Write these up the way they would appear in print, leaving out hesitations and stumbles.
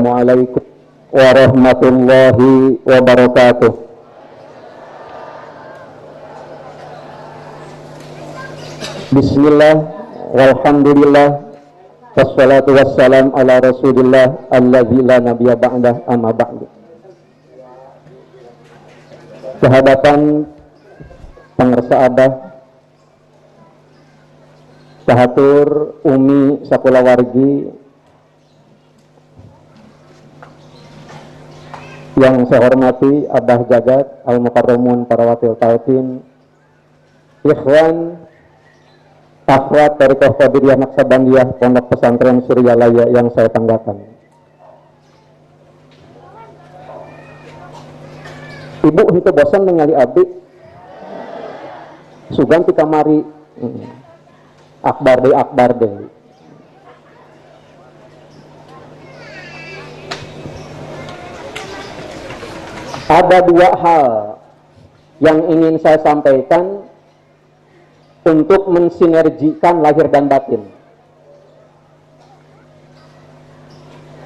Assalamualaikum warahmatullahi wabarakatuh. Bismillah, walhamdulillah, wassalatu wassalam ala rasulillah alladzi la nabiyya ba'dah, amma ba'du. Kehadapan pangersa Abah, sahatur umi sakulawargi yang saya hormati, Abah Jagat, Al-Mukarramun, para wakil talqin, ikhwan, akhwat Tariqah Qadiriyah Naksabandiyah, Pondok Pesantren Suryalaya yang saya tanggapan. Ibu itu bosan ningali abdi, sugan ti kamari, akbar deh. Ada dua hal yang ingin saya sampaikan untuk mensinergikan lahir dan batin.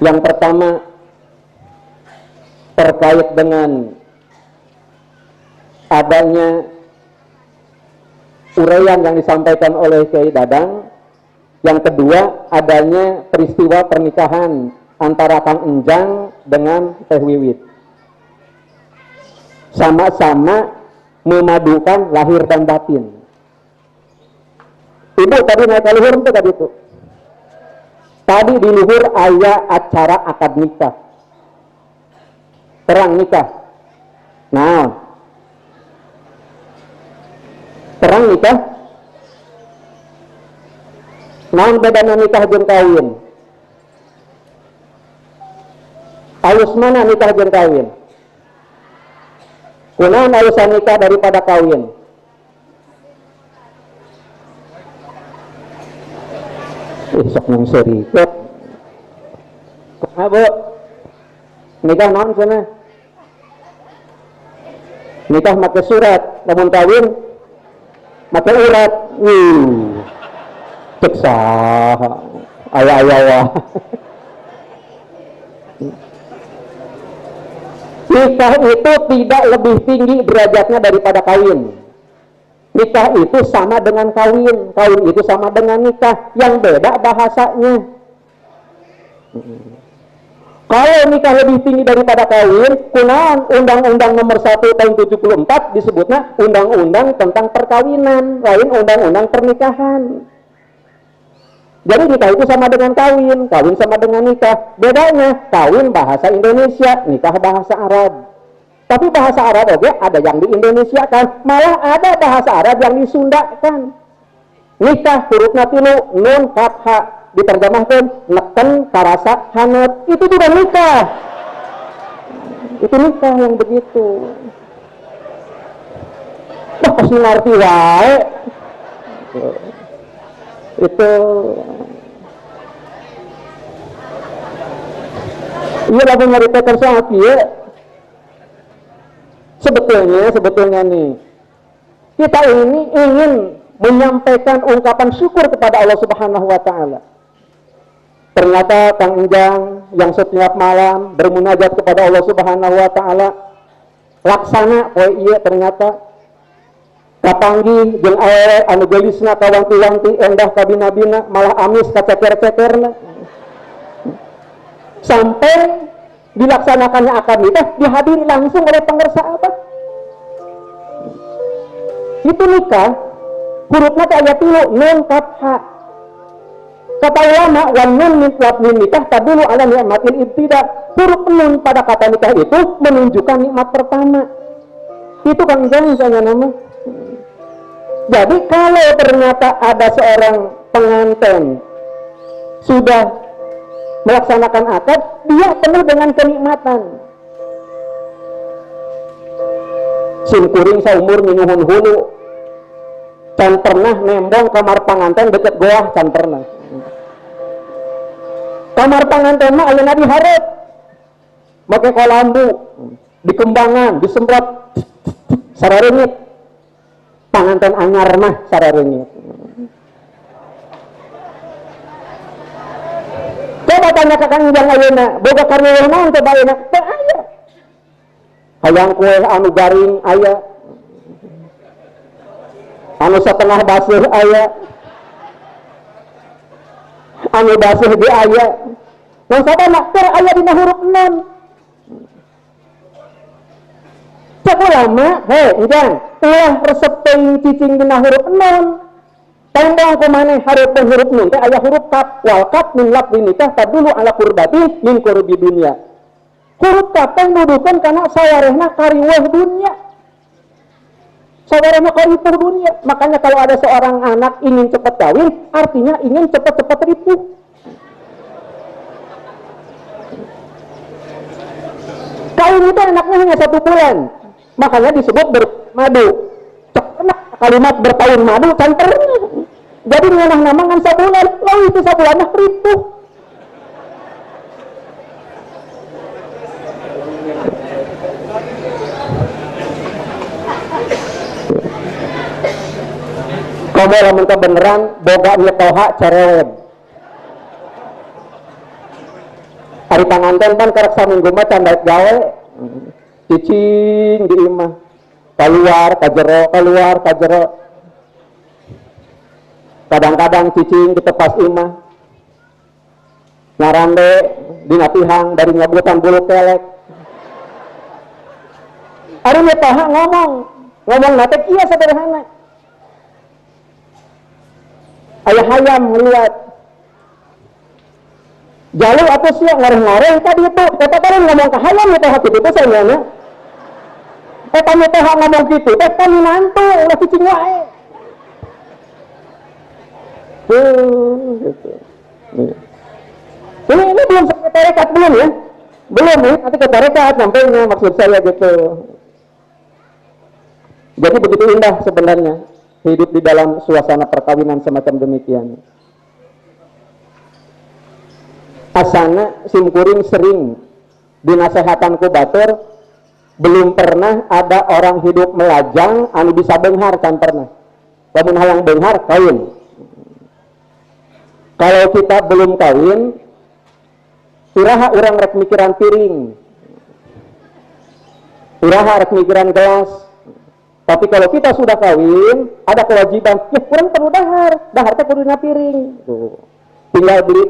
Yang pertama terkait dengan adanya uraian yang disampaikan oleh Kiai Dadang. Yang kedua adanya peristiwa pernikahan antara Kang Enjang dengan Teh Wiwit. Sama-sama memadukan lahir dan batin. Ibu tadi naik ke luhur itu tadi itu. Tadi di luhur aya acara akad nikah. Perang nikah. Nah, perang nikah. Naon bedana nikah jeung kawin? Alus mana nikah jeung kawin? Kunaon alusan nikah daripada kawin? Sok yang serikot. Bu, nikah naon sana? Nikah make surat, lamun kawin make urat. Cek saha. Aya-aya. Nikah itu tidak lebih tinggi derajatnya daripada kawin. Nikah itu sama dengan kawin, kawin itu sama dengan nikah, yang beda bahasanya. Kalau nikah lebih tinggi daripada kawin, kunaon Undang-Undang Nomor 1 Tahun 74 disebutnya Undang-Undang tentang perkawinan, lain Undang-Undang pernikahan. Jadi nikah itu sama dengan kawin, kawin sama dengan nikah. Bedanya, kawin bahasa Indonesia, nikah bahasa Arab. Tapi bahasa Arab oke ada yang di Indonesia kan, malah ada bahasa Arab yang disundakan. Nikah hurufna tilu, nun kaf ha, diterjemahkan neken karasa hanut, itu juga nikah. Itu nikah yang begitu. Wah, pas ngerti wae. Itu iya lagi nyaritakan soal kieu. Sebetulnya nih kita ini ingin menyampaikan ungkapan syukur kepada Allah Subhanahu wa taala. Ternyata Kang Enjang yang setiap malam bermunajat kepada Allah Subhanahu wa taala laksana poe ieu ternyata kapanggih jeung awewe anu geulisna ka wanti-wanti endah ka bina-bina malah amis ka ceker-cekerna. Sampai dilaksanakannya akad nikah dihadiri langsung oleh pangersa Abah. Itu nikah hurufnya kayak tilu, nun kaf ha. Kata ulama wan nun min lafzin nikah tadulu ala ni'matil ibtida. Huruf nun pada kata nikah itu menunjukkan nikmat pertama. Itu kan misalnya nama. Jadi kalau ternyata ada seorang pengantin sudah melaksanakan akad, dia penuh dengan kenikmatan. Sim kuring saumur minuhun hulu, can pernah nembong kamar panganten deket goah, can pernah. Kamar panganten mah ayeuna dihareup, make kolambu, dikembangan, disemprot, sarareungit. Panganten anyar mah sarareungit. Coba coba tanya ke Kang Ujang ayeuna boga karya naon coba ayeuna teu aya hayang kue anu garing aya anu setengah baseuh aya anu baseuh ge aya yang sabana keur aya dina huruf non cek ulama Ujang ulah resep teuing cicing dina huruf non tembang kumane huruf nun teh aya huruf kaf wal kaf min lafzi nikah tadulu ala qurbati min qurbi dunya huruf kaf teh nuduhkeun kana sawarehna kariweuh dunya sawarehna kariweuh dunya makanya kalau ada seorang anak ingin cepat kawin artinya ingin cepat-cepat ripuh kawin itu enaknya hanya 1 bulan makanya disebut bermadu cekna kalimat bertahun madu can pernah jadi nganah-namangan sabulan lo itu sabulannya ripuh kamu lamun kebeneran boga nyetoha cerewet hari panganten kan karek saminggu mah can daek gawe cicing di imah keluar ka jero kadang-kadang cicing ditepas imah ngarande dina tihang dari nyabutan bulu kelek ari nyetoha ngomong nate kieu sederhana aya hayam lihat jalur atau siap ngareh-ngareh tadi itu kata kalian ngomong ke hayam nyetoha kitu teh sayana eta nyetoha ngomong kitu teh kan mantu ulah cicing wae gitu. Ini belum sampai tarekat belum ya? Belum ya, nanti ke tarekat sampainya maksud saya gitu. Jadi begitu indah sebenarnya hidup di dalam suasana perkawinan semacam demikian. Asana simkuring sering dinasehatan ku batur belum pernah ada orang hidup melajang anu bisa benghar kan pernah. Lamun hayang benghar kawin. Kalau kita belum kawin, iraha urang rek mikiran piring, iraha rek mikiran gelas. Tapi kalau kita sudah kawin, ada kewajiban, ya kurang perlu dahar teh kuduna piring. Tuh. Tinggal beli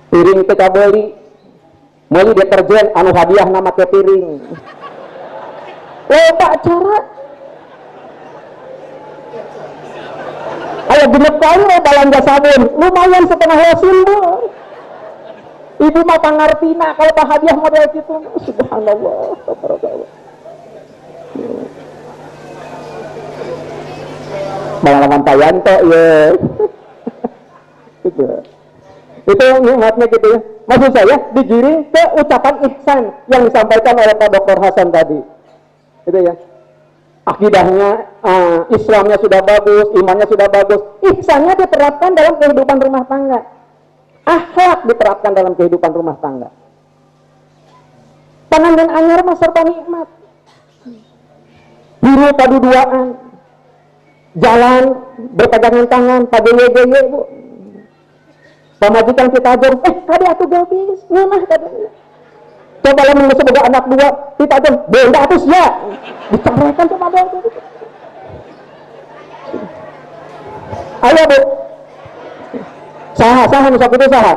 piring teh kabeli, meuli deterjen anu hadiah nama ke piring. Loba cara. Ayo genep kali belanja sabun, lumayan setengah losin bu. Ibu mah pangartina kalau pak hadiah model gitu, subhanallah, subhanallah. Pengalaman Tayanto ya, gitu. Itu nikmatnya gitu ya. Maksud saya digiring ke ucapan ihsan yang disampaikan oleh Pak Dr. Hasan tadi, gitu ya. Akidahnya, Islamnya sudah bagus, imannya sudah bagus, ihsannya diterapkan dalam kehidupan rumah tangga, akhlak diterapkan dalam kehidupan rumah tangga. Panganten anyar mah serta nikmat, biru paduduaan, jalan berpegangan tangan, pageye-geye bu, pamajikan kita ajar, kade atuh gabis, ngeunah kade. Coba lamun geus boga anak 2, kita aja benda atuh sia. Dicarekan tuh model gitu. Ayo bu, saha nu sakitu saha.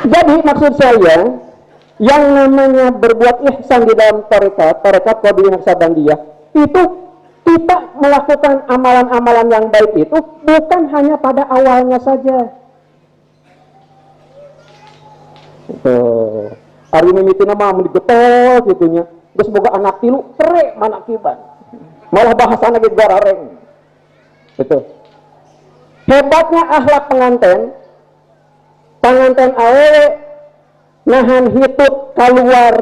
Jadi maksud saya, yang namanya berbuat ihsan di dalam tarekat Qadiriyah Naqsabandiyah itu kita melakukan amalan-amalan yang baik itu bukan hanya pada awalnya saja. Hari mimitina mah mun digetol gitunya. Geus boga anak 3 kere manakiban. Malah bahasana ge gorareng. Gitu. Hebatnya akhlak penganten awewe nahan hitut keluar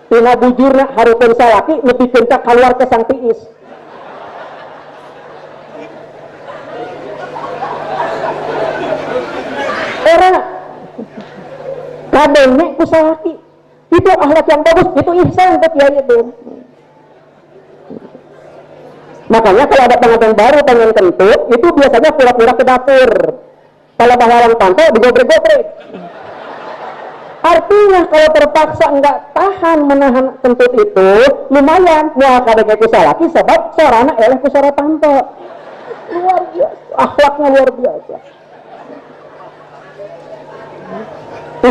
tina bujurna harupeun salaki nepikeun ka keluar ke sang tiis. Era kadenge ku salaki. Itu akhlak yang bagus, itu ihsan buat kiai itu. Makanya kalau ada pengantin baru pengen kentut, itu biasanya pura-pura ke dapur. Kalau bahalang pantau, digobrek-gobrek. Artinya kalau terpaksa nggak tahan menahan kentut itu, lumayan mau kadang kusalaki sebab sorana eleh kusara pantau. Luar biasa, akhlaknya luar biasa.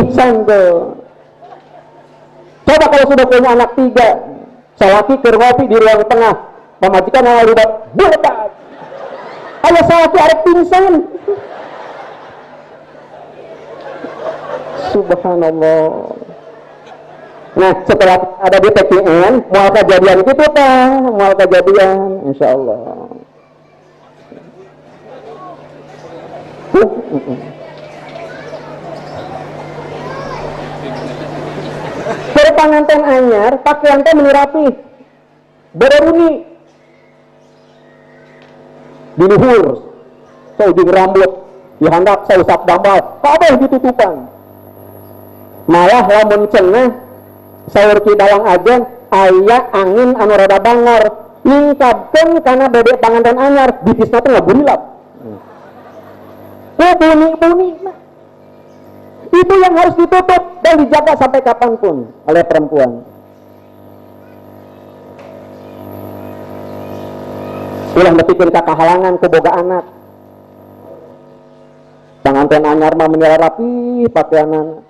Ihsan tuh. Coba kalau sudah punya anak 3, salaki kerwopi di ruang tengah, pemajikan yang libat, buletak. Ayah salaki arek pingsan. Subhanallah. Nah, setelah ada di TPN, mual kejadian itu Pak, mual kejadian, insya Allah. Pengantin anyar, pakaian teh meni rapi, bereruni, di luhur, seujung rambut, dihandap seusap dambal, kabeh ditutupan. Malah lamun cenah saur ki dalang ajen aya angin anu rada bangor, ningkapkeun kana bebek panganten anyar, bitisna teh ngaburilap. Bunyi-bunyi. Itu yang harus ditutup dan dijaga sampai kapanpun oleh perempuan. Ulah nepikeun ka kahalangan ku boga anak. Panganten anyar mah menira rapi pakaianan.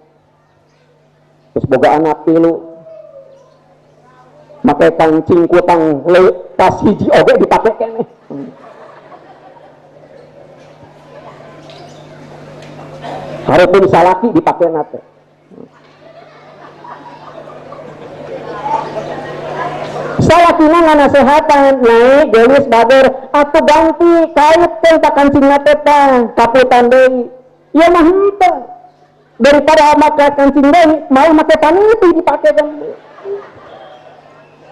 Terus boga anak 3. Make kancing kutang tas hiji oge dipake keneh. Harapun salaki dipakai nate. Salakina nganasehatan naik gelis bager atuh ganti kait teh ka kancing nate teh kaputan deui. Ya mah henteu. Daripada make kancing deui mau make paniti dipakekeun.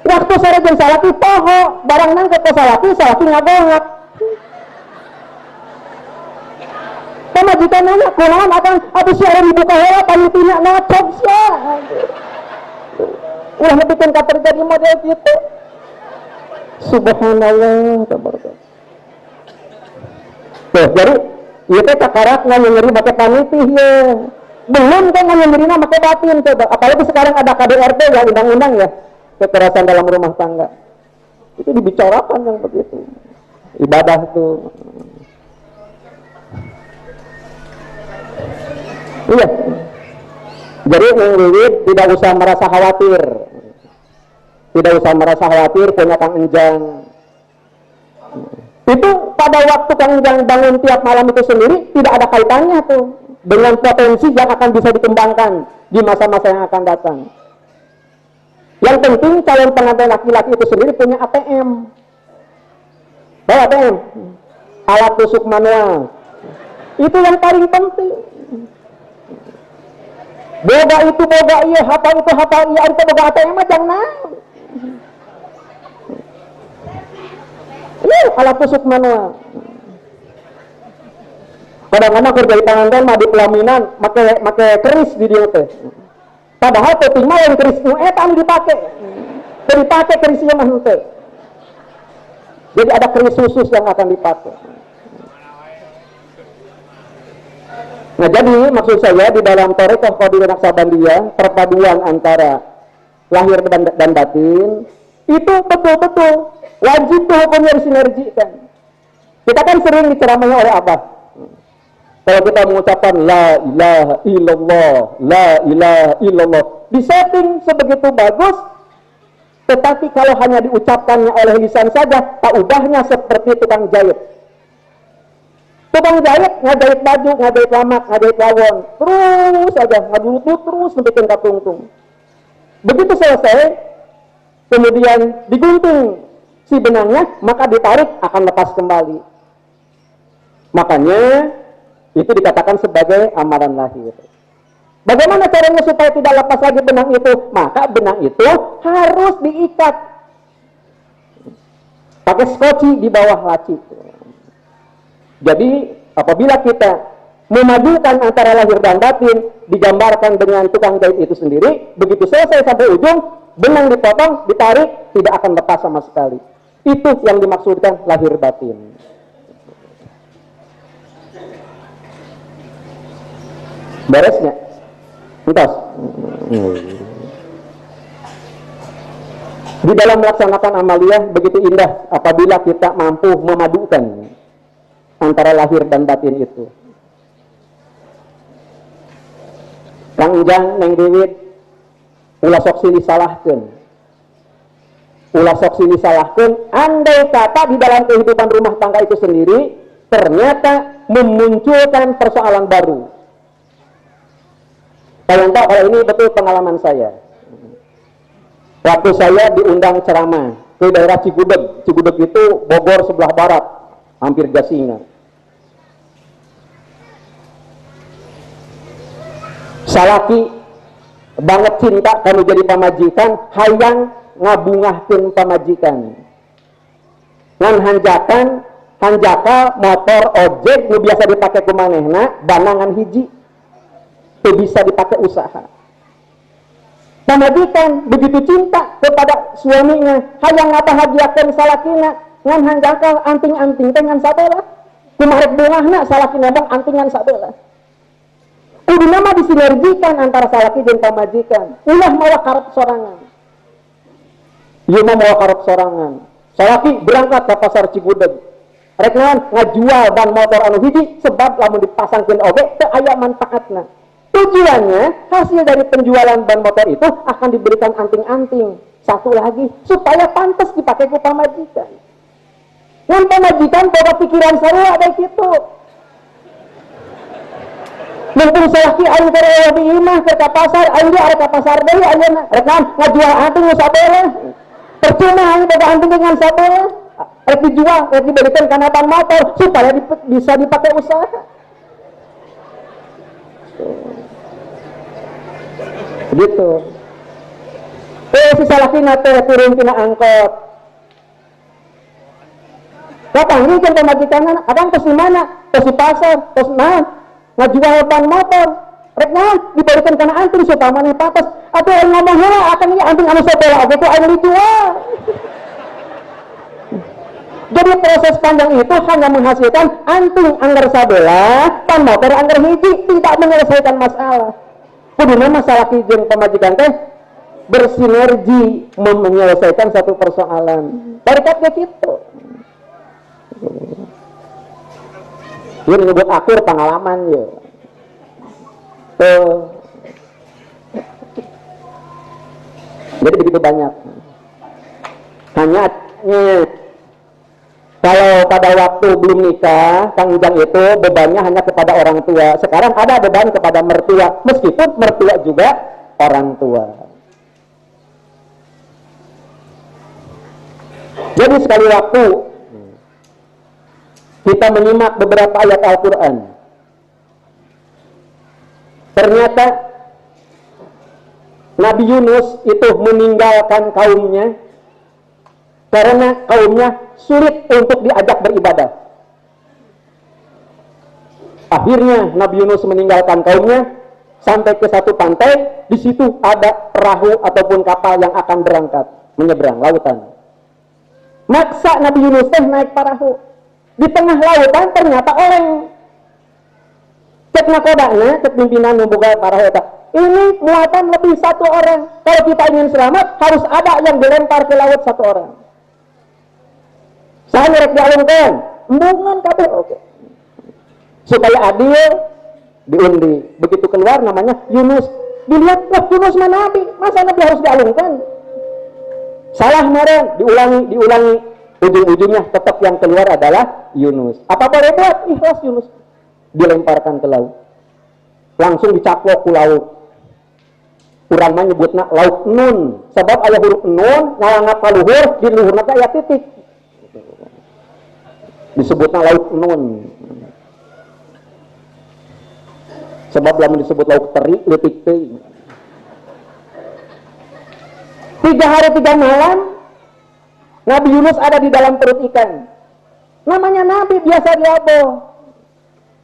Waktu sarejeun salaki poho barang nang ke salaki ngagongak. Pemajikan nanya, kunaon akan habis siaran dibuka heula panitina ngacok sia. Ulah nepikeun ka terjadi model kitu. Subhanallah, tabarakallah. Tuh, jadi ieu teh kakarakna nyeri make paniti ye. Belum kan nyerina make batin coba. Apalagi sekarang ada KDRT ya, undang-undang ya, kekerasan dalam rumah tangga. Itu dibicarakan yang begitu. Ibadah tuh. Iya. Jadi yang liwit tidak usah merasa khawatir. Tidak usah merasa khawatir punya Kang Enjang. Itu pada waktu Kang Enjang bangun tiap malam itu sendiri tidak ada kaitannya tuh dengan potensi yang akan bisa dikembangkan di masa-masa yang akan datang. Yang penting calon pengantin laki-laki itu sendiri punya ATM. Tahu ATM? Alat tusuk manual. Itu yang paling penting. Boga itu boga iya, hafal itu hafal iya, itu boga ATM mah jangan. Alat tusuk manual. Kadang-kadang kerja di panganten mah di pelaminan make keris di dieu teh. Padahal teuing mah yang keris nu eta anu dipake. Teu dipake kerisnya mah henteu. Jadi ada keris khusus yang akan dipakai. Nah, jadi maksud saya di dalam Thariqah Qadiriyah Naqsabandiyah, perpaduan antara lahir dan batin itu betul-betul wajib tuh hukumnya disinergikan. Kita kan sering diceramai oleh Abah. Kalau kita mengucapkan la ilaha illallah, la ilaha illallah, disetting sebegitu bagus, tetapi kalau hanya diucapkannya oleh lisan saja, tak ubahnya seperti tukang jahit. Tukang jahit, ngajahit baju, ngajahit lamak, ngajahit lawon, terus aja, ngadulutut terus bikin katungtung. Begitu selesai, kemudian digunting si benangnya, maka ditarik akan lepas kembali. Makanya itu dikatakan sebagai amalan lahir. Bagaimana caranya supaya tidak lepas lagi benang itu? Maka benang itu harus diikat pakai skoci di bawah laci. Jadi apabila kita memadukan antara lahir dan batin, digambarkan dengan tukang jahit itu sendiri, begitu selesai sampai ujung, benang dipotong, ditarik, tidak akan lepas sama sekali. Itu yang dimaksudkan lahir batin. Beresnya? Entos. Di dalam melaksanakan amaliyah begitu indah apabila kita mampu memadukan antara lahir dan batin itu. Kang Ujang, Neng Dewi, ulah sok silih salahkeun. Ulah sok silih salahkeun, andai kata di dalam kehidupan rumah tangga itu sendiri ternyata memunculkan persoalan baru. Kalian tahu kalau ini betul pengalaman saya. Waktu saya diundang ceramah ke daerah Cigudeg. Cigudeg itu Bogor sebelah barat, hampir Jasinga. Salaki banget cinta kami jadi pamajikan, hayang ngabungahkeun pamajikan. Ngan hanjaka motor ojek nu biasa dipakai ku manehna banangan hiji teu bisa dipakai usaha. Pamajikan begitu cinta kepada suaminya, hayang ngabahagiakeun salakina, ngan hanjaka anting-anting teh ngan sabelah. Kumaha bungahna salakina bang antingan sabelah. Kuduna mah disinergikan antara salaki dan pamajikan. Ulah mawa karep sorangan. Ieu mah mawa karep sorangan. Salaki berangkat ke pasar Cigudeg. Rek naon ngajual ban motor anu hiji sebab lamun dipasangkeun oge teu aya manfaatna. Tujuannya hasil dari penjualan ban motor itu akan diberikan anting-anting. Satu lagi supaya pantas dipakai ku pamajikan. Ngan pamajikan boga pikiran sarua ada kitu. Mumpung salaki aing teh aya di imah ke pasar, aing ge arek ka pasar deui ayeuna. Rek naon ngajual anting nu sabelah. Percuma aing boga anting dengan sabelah. Rek dijual, rek diberikan kana ban motor supaya bisa dipakai usaha. Begitu. Si salaki teh turun tina angkot. Kapanggih jeung pamajikanna, "Abang tos di mana?" "Tos di pasar." "Tos naon?" "Ngajual ban motor." "Rek naon?" "Diberikan kana anting supaya maneh patos." "Atuh aing ngomong heula akan ieu anting anu sabelah oge teh aing dijual." Jadi proses panjang itu hanya menghasilkan anting anggar sabelah, ban motor anggar hiji, tidak menyelesaikan masalah. Kuduna masalah jeung pamajikan teh bersinergi menyelesaikan satu persoalan. Barikat ge kitu. Ini menyebut akhir pengalaman ya. Jadi begitu banyak. Hanya kalau pada waktu belum nikah, Kang Ujang itu bebannya hanya kepada orang tua. Sekarang ada beban kepada mertua, meskipun mertua juga orang tua. Jadi sekali waktu kita menyimak beberapa ayat Al-Quran, ternyata Nabi Yunus itu meninggalkan kaumnya karena kaumnya sulit untuk diajak beribadah. Akhirnya Nabi Yunus meninggalkan kaumnya sampai ke satu pantai. Di situ ada perahu ataupun kapal yang akan berangkat menyeberang lautan. Maksa Nabi Yunus teh naik perahu. Di tengah lautan ternyata oleng. Cek nakodanya, cek pimpinan membuka perahu eta. Ini muatan lebih satu orang. Kalau kita ingin selamat harus ada yang dilempar ke laut satu orang. Saya ngerek dialungkan, embungan kabeh oke. Supaya adil diundi. Begitu keluar namanya Yunus. Dilihat, wah Yunus mana Nabi? Masa Nabi harus dialungkan? Salah meren, diulangi. Ujung-ujungnya tetap yang keluar adalah Yunus. Apa boleh buat? Ikhlas Yunus. Dilemparkan ke laut. Langsung dicaplok ke laut. Urang mah nyebutna laut nun. Sebab aya huruf nun, ngalangap ka luhur, di luhurna teh aya titik. Disebutnya laut nun. Sebab lamun disebut laut teri leutik teuing. 3 hari 3 malam Nabi Yunus ada di dalam perut ikan. Namanya Nabi, biasa diabo,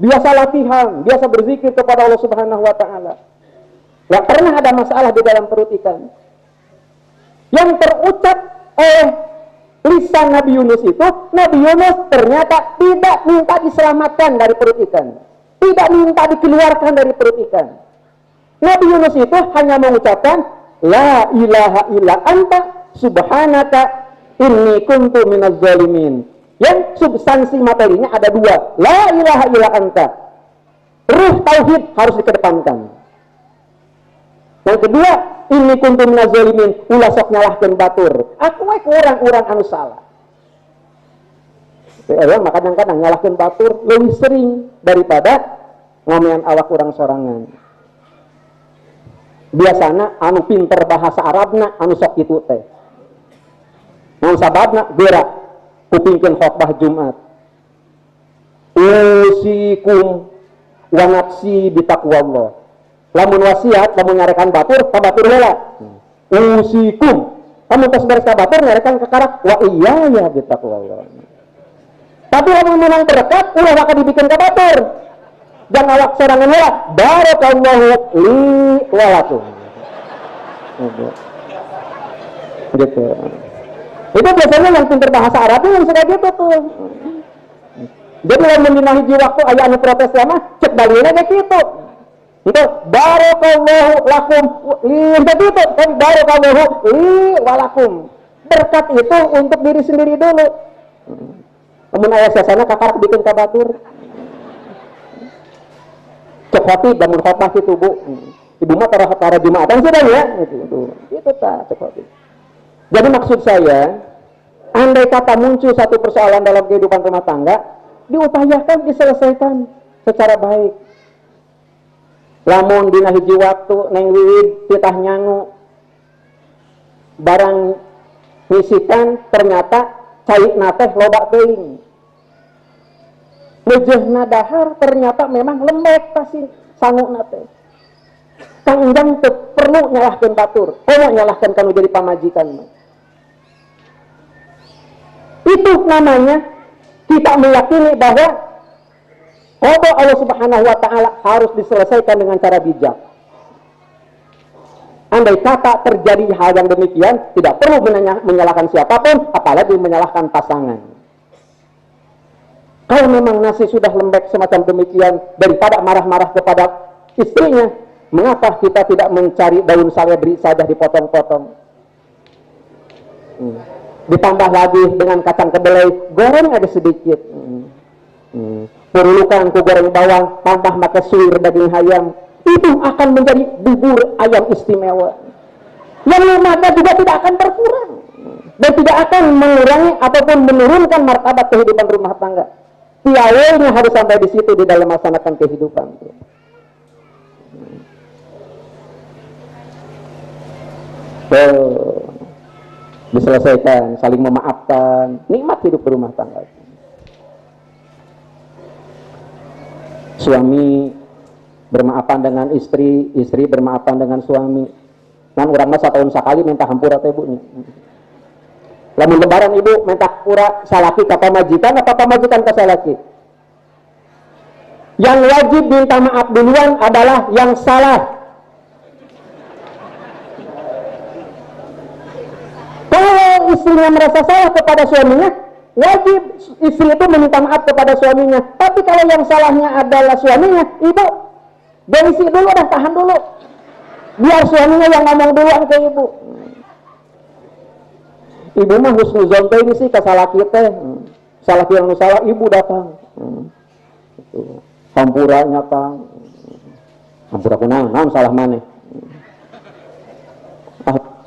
biasa latihan, biasa berzikir kepada Allah Subhanahu wa taala. Gak pernah ada masalah di dalam perut ikan. Yang terucap oleh lisan Nabi Yunus itu, Nabi Yunus ternyata tidak minta diselamatkan dari perut ikan, tidak minta dikeluarkan dari perut ikan. Nabi Yunus itu hanya mengucapkan la ilaha illa anta subhanaka inni kuntu minaz zalimin. Yang substansi materinya ada dua, la ilaha illa anta, ruh tauhid harus dikedepankan. Yang kedua, ini kuntum nazalimin, ulah sok nyalahkeun batur. Aku we orang-orang anu salah. Orang kadang-kadang nyalahkeun batur lebih sering daripada ngomean awak urang sorangan. Biasana anu pinter bahasa Arabna anu sok kitu teh. Anu sababna gerak kupingkeun khotbah Jumat. Usikum wa nafsi bitaqwallah. Lamun wasiat, lamun nyarekan batur, ka batur heula. Usikum. Kamu tos beres ka batur nyarekan ke karak wa iya ya bitaqwallah. Tapi lamun menang terdekat, ulah maka dibikin ka batur. Jangan awak sorangan heula, barakallahu li wa lakum. Gitu. Itu biasanya yang pintar bahasa Arab yang suka gitu tuh. Jadi lamun dina hiji waktu aya anu protes lama, cek balina kayak gitu. Itu barakallahu lakum untuk itu kan barakallahu li walakum. Berkat itu untuk diri sendiri dulu. Namun ayah sasana kakak bikin kabatur. Cek hati bangun khotbah itu bu. Ibu mah tara Jumatan sudah ya. Itu tak cek hati. Jadi maksud saya, andai kata muncul satu persoalan dalam kehidupan rumah tangga, diupayakan diselesaikan secara baik. Lamun dina hiji waktu neng wiwid titah nyangu barang ngisikan ternyata cairna teh loba teuing. Leujeuhna dahar ternyata memang lembek pasti sanguna teh. Kang Endang teu perlu nyalahkeun batur, komo nyalahkeun kanu jadi pamajikan. Itu namanya kita meyakini bahwa qada Allah Subhanahu wa taala harus diselesaikan dengan cara bijak. Andai kata terjadi hal yang demikian, tidak perlu menyalahkan siapapun, apalagi menyalahkan pasangan. Kalau memang nasi sudah lembek semacam demikian, daripada marah-marah kepada istrinya, mengapa kita tidak mencari daun seledri saja dipotong-potong? Ditambah lagi dengan kacang kedelai, goreng ada sedikit. Perlukan ku goreng bawang, tambah pakai suir daging ayam, itu akan menjadi bubur ayam istimewa. Yang lembaga juga tidak akan berkurang dan tidak akan mengurangi ataupun menurunkan martabat kehidupan rumah tangga. Piawainya harus sampai di situ di dalam melaksanakan kehidupan. Diselesaikan, saling memaafkan, nikmat hidup berumah tangga. Suami bermaafan dengan istri, istri bermaafan dengan suami. Nan urang mah satahun sakali minta hampura teh ibunya. Lamun lebaran ibu minta hampura salaki ka pamajikan apa pamajikan ka salaki? Yang wajib minta maaf duluan adalah yang salah. Kalau istrinya merasa salah kepada suaminya, wajib istri itu meminta maaf kepada suaminya. Tapi kalau yang salahnya adalah suaminya, ibu gengsi dulu dan tahan dulu. Biar suaminya yang ngomong duluan ke ibu. Ibu mah husnuzon teh sih ka salaki teh. Salaki yang salah ibu datang. Hampuranya Kang. Hampura kunaon? Naon salah maneh?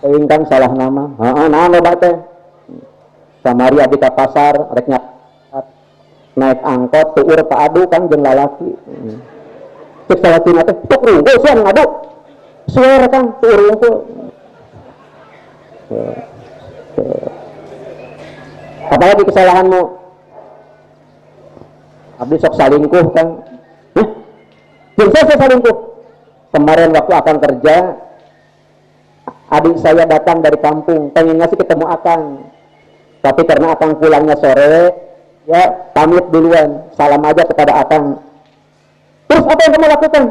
Teuing Kang salah nama. Heeh, naon loba teh? Samari abdi ka pasar rek naik angkot tuur ka adu Kang jeung lalaki. Cek salakina teh tuk rungkul sian ngadu. Suara Kang tuur rungkul. Apalagi kesalahanmu? Abdi sok salingkuh Kang. Jeung saya salingkuh. Kemarin waktu akan kerja, adik saya datang dari kampung, pengen ngasih ketemu akang. Tapi karena akang pulangnya sore, ya pamit duluan, salam aja kepada akang. Terus apa yang kamu lakukan?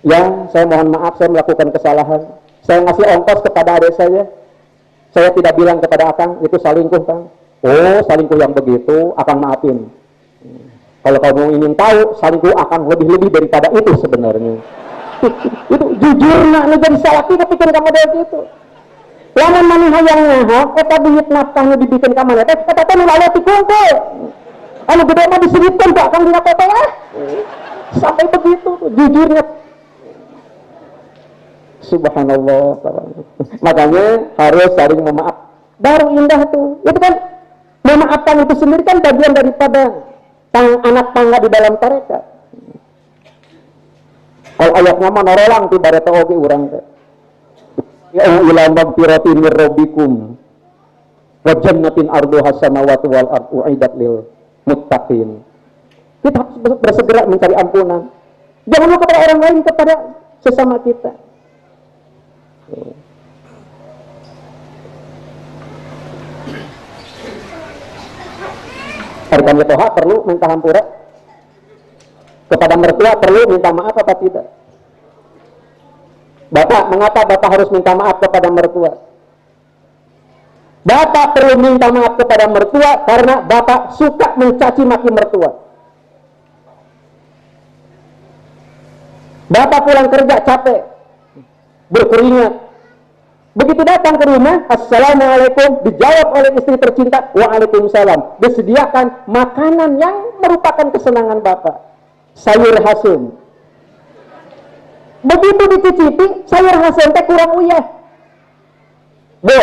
Ya, saya mohon maaf, saya melakukan kesalahan. Saya ngasih ongkos kepada adik saya. Saya tidak bilang kepada Akang itu selingkuh, Kang. Oh, selingkuh yang begitu Akang maafin. Kalau kamu ingin tahu, selingkuh Akang lebih-lebih daripada itu sebenarnya. Itu jujur nak jadi salaki kepikiran kamu dari itu. Lamun maneh hayang nyaho eta duit nafkah nu dibikin ka maneh teh eta teh nu aya ti kungkul. Anu gede mah disebutkan kok Akang dina PPA. Sampai begitu tuh jujurnya. Subhanallah. Makanya harus saling memaaf. Baru indah tuh. Itu kan memaafkan itu sendiri kan bagian daripada anak tangga di dalam tarekat. Kalau ayatnya mah norolang ti bareta oge urang teh. Ya ila magfiratin mir rabbikum wa jannatin arduha samawati wal ardu uiddat lil muttaqin. Kita harus bersegera mencari ampunan. Jangan lupa kepada orang lain, kepada sesama kita. Harga toha perlu minta hampura. Kepada mertua perlu minta maaf apa tidak? Bapak, mengapa Bapak harus minta maaf kepada mertua? Bapak perlu minta maaf kepada mertua karena Bapak suka mencaci maki mertua. Bapak pulang kerja capek, berkeringat. Begitu datang ke rumah, assalamualaikum, dijawab oleh istri tercinta, waalaikumsalam. Disediakan makanan yang merupakan kesenangan Bapak. Sayur hasum. Begitu dicicipi, sayur hasum teh kurang uyah. Bu,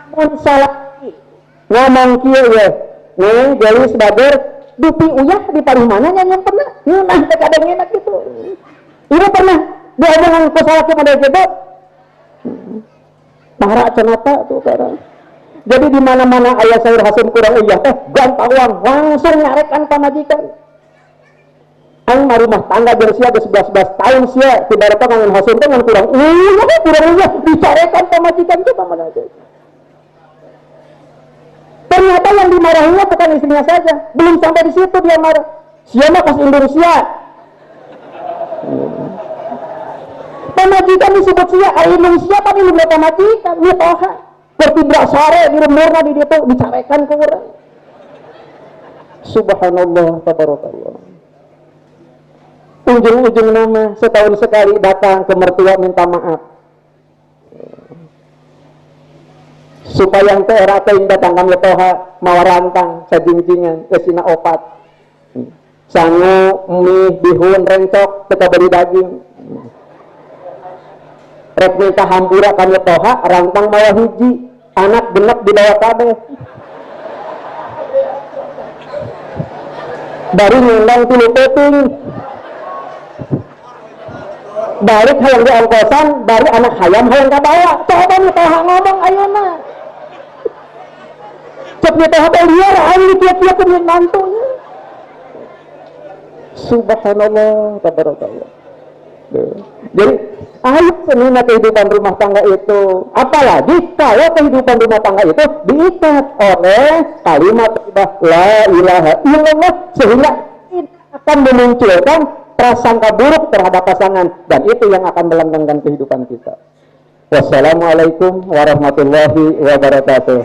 namun salah ngomong kieu ya, nih gelis bager, dupi uyah di paruh mana yang pernah? Nah, teh kadang enak gitu. Ini pernah diomongan ku salah ke pada gitu. Para cenata tuh sekarang. Jadi di mana-mana ayah sayur hasum kurang uyah teh gampang langsung nyarekan pamajikan. Ang marumah tangga jeung sia geus 11 tahun sia tiba-tiba ngangun hasum teh ngan kurang uyah dicarekan pamajikan teh pamana aja. Ternyata yang dimarahinya bukan istrinya saja, belum sampai di situ dia marah. Sia mah kas indung sia. Pamajikan disebut sia, indung sia tapi lu pamajikan, ieu toha. Bertibra sare di remurna di ditu dicarekan ke urang. Subhanallah tabarakallah. Ujung-ujung nama setahun sekali datang ke mertua minta maaf. Supaya yang teh ratain datang kami toha mawarantang sajingjingan kesina opat. Sangu, mie, bihun, rencok, teka beli daging. Rek minta hampura kami toha rantang mawa hiji, anak genep di bawah kabeh. Dari ngundang tilu peting. Balik hayang di ongkosan, dari anak hayam hayang kabawa. Coba nih toha ngomong ayeuna. Cek nih toha teh liar ayeuna tiap-tiap punya mantunya. Subhanallah, tabarakallah. Jadi ayo senina kehidupan rumah tangga itu, apalagi kalau kehidupan rumah tangga itu diikat oleh kalimat la ilaha illallah, sehingga tidak akan memunculkan prasangka buruk terhadap pasangan, dan itu yang akan melanggengkan kehidupan kita. Wassalamualaikum warahmatullahi wabarakatuh.